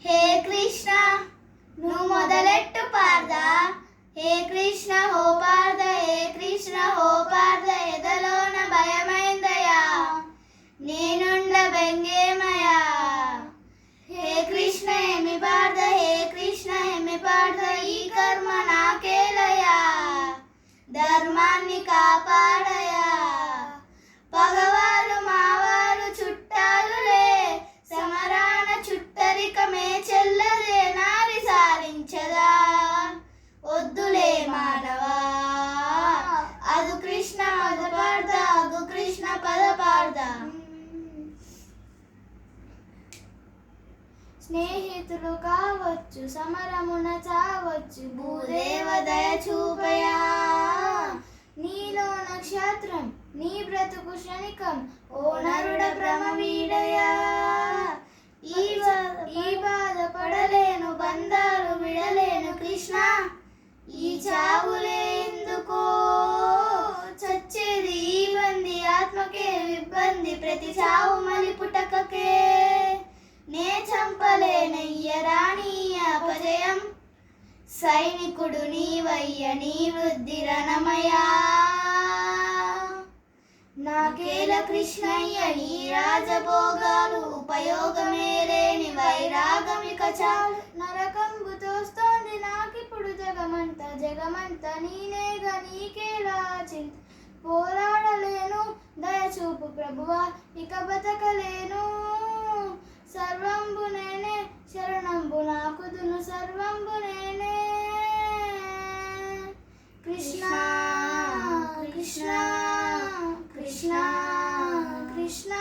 హే కృష్ణ నువ్వు మొదలెట్టు పార్ద, హే కృష్ణ హో పార్ద, హే కృష్ణ హో పార్ద, ఎదలోన భయమైందయా నేనుండ బెంగేమయా. హే కృష్ణ ఏమి పార్ద, హే కృష్ణ ఏమి పార్ద, ఈ కర్మ నాకేలయా ధర్మాన్ని కాపాడయా. పగవారు మావారు చుట్టాలులే సమరాన చుట్టరికమే చెల్లదే నారి సారించదా వద్దులే మానవా. అదు కృష్ణ పద పార్ద, అదు కృష్ణ పద పార్ద. స్నేహితులు కావచ్చు సమరమున చావచ్చు భూదేవ దయ చూపయా. నీలో నక్షత్రం నీ బ్రతుకు క్షణికం ఓ నరుడ భ్రమ వీడయా. ఈ బాధ పడలేను బంధాలు విడలేను కృష్ణ ఈ చావులే ఎందుకో చచ్చేది ఈ బంది ఆత్మకే ఇబ్బంది ప్రతి చావు మలి పుటకకే. నే చంపలేనయ్యరాణి అపజయం సైనికుడు నీవయ్య నీ వృద్ధి రణమయా. నాకేల కృష్ణయ్య నీ రాజభోగాలు ఉపయోగమే లేని వైరాగమిక చాలు. నరకంబు తోస్తోంది నాకిప్పుడు జగమంతా జగమంతా నేనేగా నీకేలా చింత. పోరాడలేను దయచూపు ప్రభువా ఇక బతకలేను. సర్వంబు నేనే శరణంబు నాకుదును సర్వంబు నేనే. కృష్ణ కృష్ణ కృష్ణ కృష్ణ.